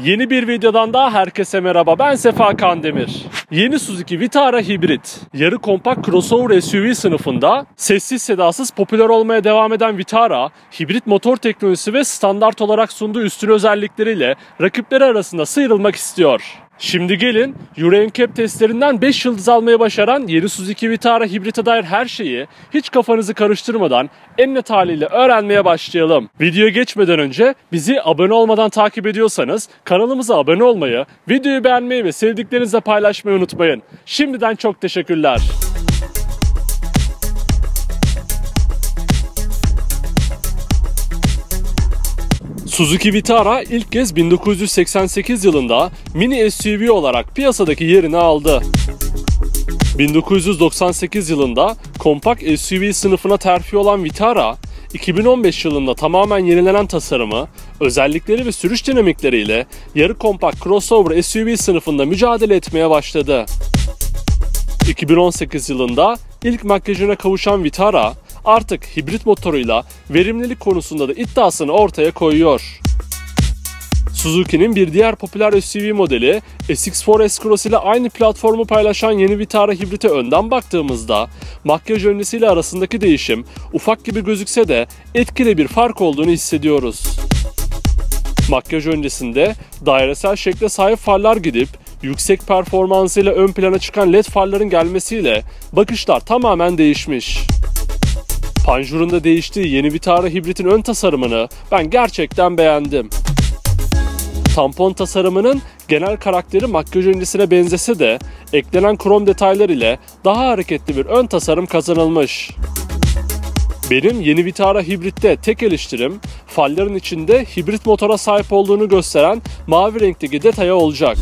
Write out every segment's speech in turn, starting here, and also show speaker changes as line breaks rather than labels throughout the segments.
Yeni bir videodan daha herkese merhaba. Ben Sefa Kandemir. Yeni Suzuki Vitara hibrit, yarı kompakt crossover SUV sınıfında sessiz sedasız popüler olmaya devam eden Vitara, hibrit motor teknolojisi ve standart olarak sunduğu üstün özellikleriyle rakipleri arasında sıyrılmak istiyor. Şimdi gelin Euro NCAP testlerinden 5 yıldız almayı başaran yeni Suzuki Vitara hibrite dair her şeyi hiç kafanızı karıştırmadan en net haliyle öğrenmeye başlayalım. Videoya geçmeden önce bizi abone olmadan takip ediyorsanız kanalımıza abone olmayı, videoyu beğenmeyi ve sevdiklerinizle paylaşmayı unutmayın. Şimdiden çok teşekkürler. Suzuki Vitara ilk kez 1988 yılında mini SUV olarak piyasadaki yerini aldı. 1998 yılında kompakt SUV sınıfına terfi olan Vitara, 2015 yılında tamamen yenilenen tasarımı, özellikleri ve sürüş dinamikleriyle yarı kompakt crossover SUV sınıfında mücadele etmeye başladı. 2018 yılında ilk makyajına kavuşan Vitara, artık hibrit motoruyla verimlilik konusunda da iddiasını ortaya koyuyor. Suzuki'nin bir diğer popüler SUV modeli SX4 S-Cross ile aynı platformu paylaşan yeni Vitara hibrite önden baktığımızda makyaj öncesiyle arasındaki değişim ufak gibi gözükse de etkili bir fark olduğunu hissediyoruz. Makyaj öncesinde dairesel şekle sahip farlar gidip yüksek performansıyla ön plana çıkan LED farların gelmesiyle bakışlar tamamen değişmiş. Panjurun da değiştiği yeni Vitara hibritin ön tasarımını ben gerçekten beğendim. Tampon tasarımının genel karakteri makyaj öncesine benzese de eklenen krom detaylar ile daha hareketli bir ön tasarım kazanılmış. Benim yeni Vitara hibritte tek eleştirim farların içinde hibrit motora sahip olduğunu gösteren mavi renkteki detaya olacak.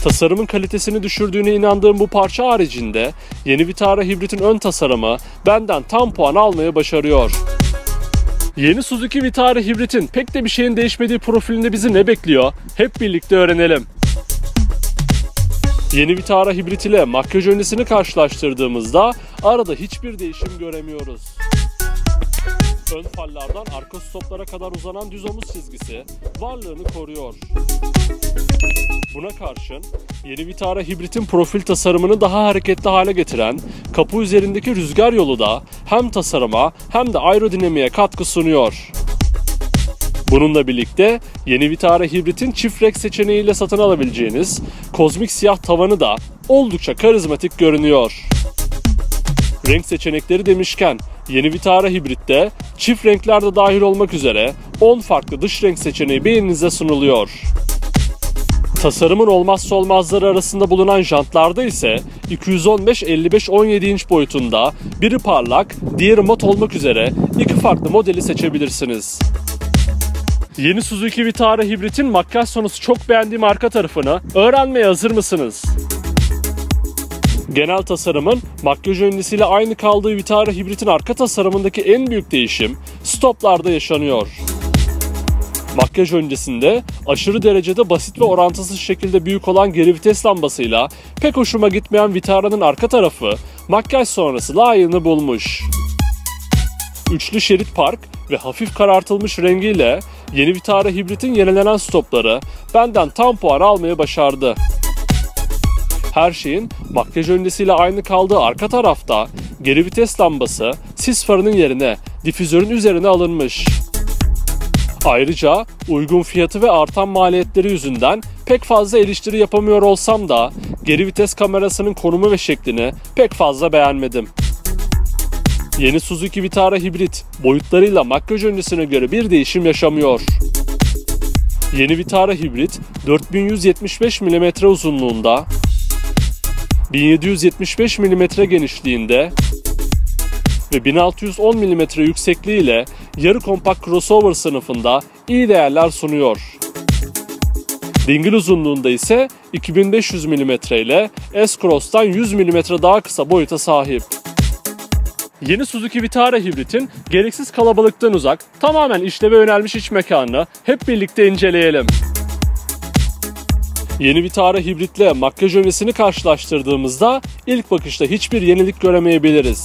Tasarımın kalitesini düşürdüğüne inandığım bu parça haricinde yeni Vitara hibritin ön tasarımı benden tam puan almayı başarıyor. Yeni Suzuki Vitara hibritin pek de bir şeyin değişmediği profilinde bizi ne bekliyor? Hep birlikte öğrenelim. Yeni Vitara hibrit ile makyaj öncesini karşılaştırdığımızda arada hiçbir değişim göremiyoruz. Ön farlardan arka stoplara kadar uzanan düz omuz çizgisi varlığını koruyor. Buna karşın yeni Vitara hibritin profil tasarımını daha hareketli hale getiren kapı üzerindeki rüzgar yolu da hem tasarıma hem de aerodinamiğe katkı sunuyor. Bununla birlikte yeni Vitara hibritin çift renk seçeneğiyle satın alabileceğiniz kozmik siyah tavanı da oldukça karizmatik görünüyor. Renk seçenekleri demişken yeni Vitara hibritte çift renkler de dahil olmak üzere 10 farklı dış renk seçeneği beğeninize sunuluyor. Tasarımın olmazsa olmazları arasında bulunan jantlarda ise 215-55-17 inç boyutunda biri parlak, diğeri mat olmak üzere iki farklı modeli seçebilirsiniz. Yeni Suzuki Vitara hibritin makyaj sonrası çok beğendiğim arka tarafını öğrenmeye hazır mısınız? Genel tasarımın makyaj öncesiyle aynı kaldığı Vitara hibritin arka tasarımındaki en büyük değişim stoplarda yaşanıyor. Makyaj öncesinde aşırı derecede basit ve orantısız şekilde büyük olan geri vites lambasıyla pek hoşuma gitmeyen Vitara'nın arka tarafı makyaj sonrası layığını bulmuş. Üçlü şerit park ve hafif karartılmış rengiyle yeni Vitara hibritin yenilenen stopları benden tam puan almayı başardı. Her şeyin makyaj öncesiyle aynı kaldığı arka tarafta geri vites lambası sis farının yerine difüzörün üzerine alınmış. Ayrıca uygun fiyatı ve artan maliyetleri yüzünden pek fazla eleştiri yapamıyor olsam da geri vites kamerasının konumu ve şeklini pek fazla beğenmedim. Yeni Suzuki Vitara hibrit boyutlarıyla makyaj öncesine göre bir değişim yaşamıyor. Yeni Vitara hibrit 4175 mm uzunluğunda, 1775 mm genişliğinde ve 1610 mm yüksekliğiyle yarı kompakt crossover sınıfında iyi değerler sunuyor. Dingil uzunluğunda ise 2500 mm ile S-Cross'tan 100 mm daha kısa boyuta sahip. Yeni Suzuki Vitara hibritin gereksiz kalabalıktan uzak, tamamen işleve yönelmiş iç mekanını hep birlikte inceleyelim. Yeni Vitara hibritle makyaj öncesini karşılaştırdığımızda ilk bakışta hiçbir yenilik göremeyebiliriz.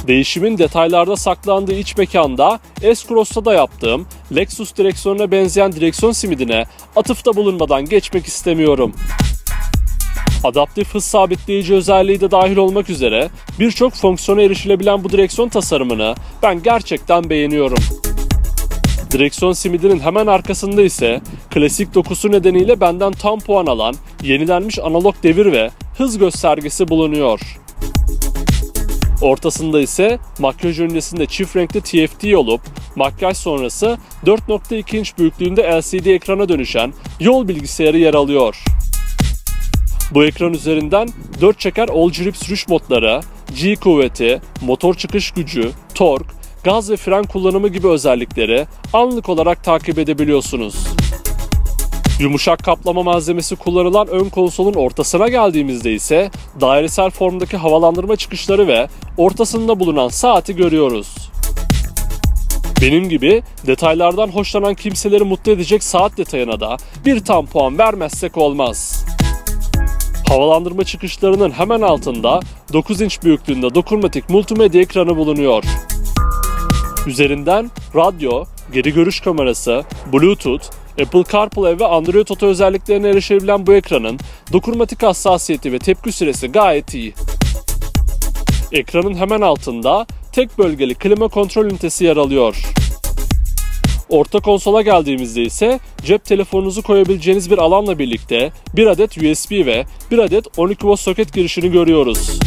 Değişimin detaylarda saklandığı iç mekanda S-Cross'ta da yaptığım Lexus direksiyonuna benzeyen direksiyon simidine atıfta bulunmadan geçmek istemiyorum. Adaptif hız sabitleyici özelliği de dahil olmak üzere birçok fonksiyona erişilebilen bu direksiyon tasarımını ben gerçekten beğeniyorum. Direksiyon simidinin hemen arkasında ise klasik dokusu nedeniyle benden tam puan alan yenilenmiş analog devir ve hız göstergesi bulunuyor. Ortasında ise makyaj öncesinde çift renkli TFT olup makyaj sonrası 4.2 inç büyüklüğünde LCD ekrana dönüşen yol bilgisayarı yer alıyor. Bu ekran üzerinden 4 çeker all grip sürüş modları, G kuvveti, motor çıkış gücü, tork, gaz ve fren kullanımı gibi özellikleri anlık olarak takip edebiliyorsunuz. Yumuşak kaplama malzemesi kullanılan ön konsolun ortasına geldiğimizde ise dairesel formdaki havalandırma çıkışları ve ortasında bulunan saati görüyoruz. Benim gibi detaylardan hoşlanan kimseleri mutlu edecek saat detayına da bir tam puan vermezsek olmaz. Havalandırma çıkışlarının hemen altında 9 inç büyüklüğünde dokunmatik multimedya ekranı bulunuyor. Üzerinden radyo, geri görüş kamerası, Bluetooth, Apple CarPlay ve Android Auto özelliklerine erişebilen bu ekranın dokunmatik hassasiyeti ve tepki süresi gayet iyi. Ekranın hemen altında tek bölgeli klima kontrol ünitesi yer alıyor. Orta konsola geldiğimizde ise cep telefonunuzu koyabileceğiniz bir alanla birlikte bir adet USB ve bir adet 12 volt soket girişini görüyoruz.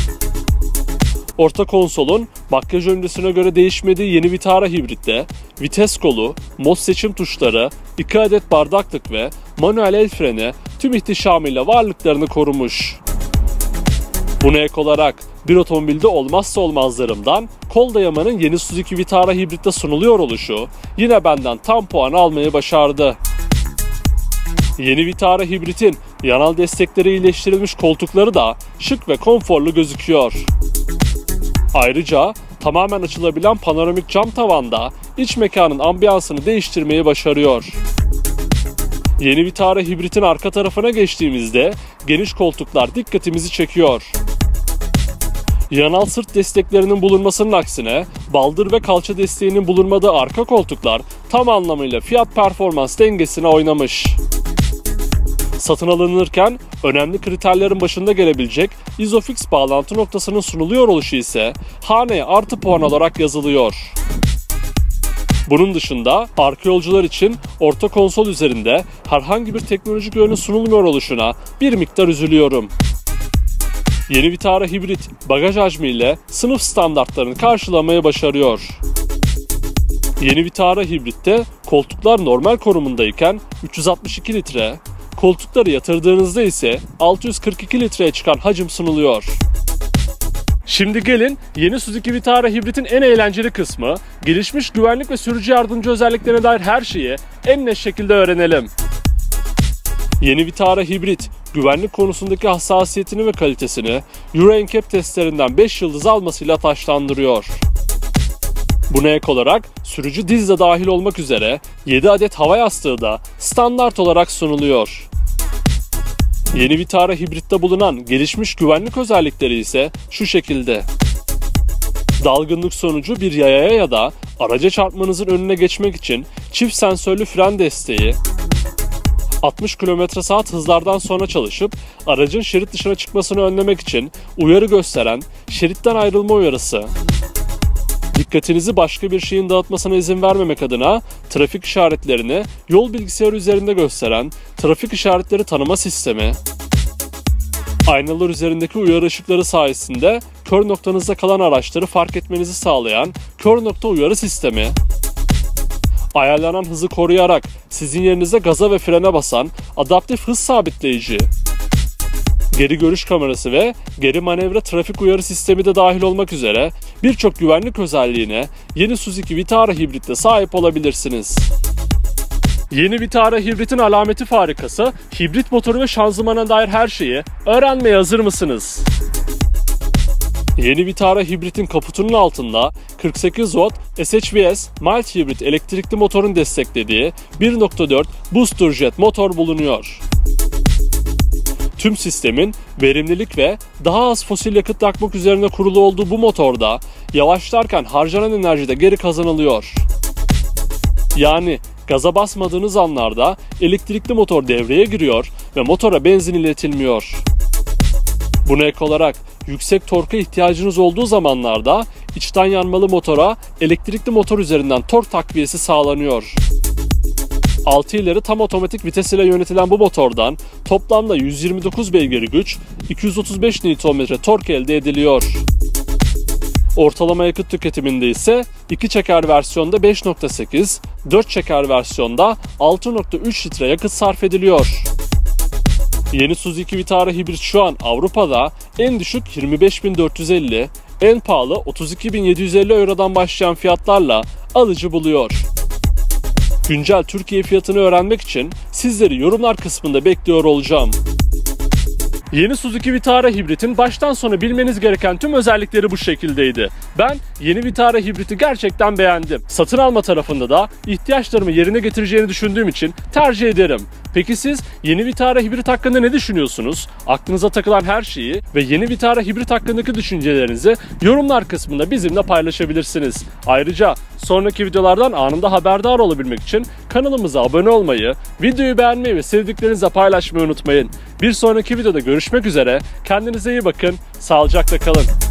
Orta konsolun makyaj öncesine göre değişmediği yeni Vitara hibritte vites kolu, mod seçim tuşları, 2 adet bardaklık ve manuel el freni tüm ihtişamıyla varlıklarını korumuş. Buna ek olarak bir otomobilde olmazsa olmazlarımdan kol dayamanın yeni Suzuki Vitara hibritte sunuluyor oluşu yine benden tam puan almayı başardı. Yeni Vitara hibritin yanal destekleri iyileştirilmiş koltukları da şık ve konforlu gözüküyor. Ayrıca tamamen açılabilen panoramik cam tavanda iç mekanın ambiyansını değiştirmeyi başarıyor. Yeni Vitara hibritin arka tarafına geçtiğimizde geniş koltuklar dikkatimizi çekiyor. Yanal sırt desteklerinin bulunmasının aksine baldır ve kalça desteğinin bulunmadığı arka koltuklar tam anlamıyla fiyat performans dengesine oynamış. Satın alınırken önemli kriterlerin başında gelebilecek Isofix bağlantı noktasının sunuluyor oluşu ise haneye artı puan olarak yazılıyor. Bunun dışında arka yolcular için orta konsol üzerinde herhangi bir teknolojik öğenin sunulmuyor oluşuna bir miktar üzülüyorum. Yeni Vitara hibrit bagaj hacmiyle sınıf standartlarını karşılamayı başarıyor. Yeni Vitara hibritte koltuklar normal konumundayken 362 litre, koltukları yatırdığınızda ise 642 litreye çıkan hacim sunuluyor. Şimdi gelin yeni Suzuki Vitara hibritin en eğlenceli kısmı, gelişmiş güvenlik ve sürücü yardımcı özelliklerine dair her şeyi en net şekilde öğrenelim. Yeni Vitara hibrit, güvenlik konusundaki hassasiyetini ve kalitesini Euro NCAP testlerinden 5 yıldız almasıyla taçlandırıyor. Buna ek olarak sürücü diz de dahil olmak üzere 7 adet hava yastığı da standart olarak sunuluyor. Yeni Vitara hibritte bulunan gelişmiş güvenlik özellikleri ise şu şekilde. Dalgınlık sonucu bir yayaya ya da araca çarpmanızın önüne geçmek için çift sensörlü fren desteği, 60 km/saat hızlardan sonra çalışıp aracın şerit dışına çıkmasını önlemek için uyarı gösteren şeritten ayrılma uyarısı, dikkatinizi başka bir şeyin dağıtmasına izin vermemek adına trafik işaretlerini yol bilgisayarı üzerinde gösteren trafik işaretleri tanıma sistemi, aynalar üzerindeki uyarı ışıkları sayesinde kör noktanızda kalan araçları fark etmenizi sağlayan kör nokta uyarı sistemi, ayarlanan hızı koruyarak sizin yerinize gaza ve frene basan adaptif hız sabitleyici, geri görüş kamerası ve geri manevra trafik uyarı sistemi de dahil olmak üzere birçok güvenlik özelliğine yeni Suzuki Vitara hibritte sahip olabilirsiniz. Yeni Vitara hibritin alameti farikası, hibrit motoru ve şanzımana dair her şeyi öğrenmeye hazır mısınız? Yeni Vitara hibritin kaputunun altında 48 watt SHVS mild hibrit elektrikli motorun desteklediği 1.4 booster jet motor bulunuyor. Tüm sistemin verimlilik ve daha az fosil yakıt yakmak üzerine kurulu olduğu bu motorda yavaşlarken harcanan enerji de geri kazanılıyor. Yani gaza basmadığınız anlarda elektrikli motor devreye giriyor ve motora benzin iletilmiyor. Buna ek olarak yüksek torka ihtiyacınız olduğu zamanlarda içten yanmalı motora elektrikli motor üzerinden tork takviyesi sağlanıyor. 6 ileri tam otomatik vites ile yönetilen bu motordan toplamda 129 beygir güç, 235 Nm tork elde ediliyor. Ortalama yakıt tüketiminde ise 2 çeker versiyonda 5.8, 4 çeker versiyonda 6.3 litre yakıt sarf ediliyor. Yeni Suzuki Vitara hibrit şu an Avrupa'da en düşük 25.450, en pahalı 32.750 Euro'dan başlayan fiyatlarla alıcı buluyor. Güncel Türkiye fiyatını öğrenmek için sizleri yorumlar kısmında bekliyor olacağım. Yeni Suzuki Vitara hibritin baştan sona bilmeniz gereken tüm özellikleri bu şekildeydi. Ben yeni Vitara hibriti gerçekten beğendim. Satın alma tarafında da ihtiyaçlarımı yerine getireceğini düşündüğüm için tercih ederim. Peki siz yeni Vitara hibrit hakkında ne düşünüyorsunuz? Aklınıza takılan her şeyi ve yeni Vitara hibrit hakkındaki düşüncelerinizi yorumlar kısmında bizimle paylaşabilirsiniz. Ayrıca sonraki videolardan anında haberdar olabilmek için kanalımıza abone olmayı, videoyu beğenmeyi ve sevdiklerinizle paylaşmayı unutmayın. Bir sonraki videoda görüşmek üzere. Kendinize iyi bakın. Sağlıcakla kalın.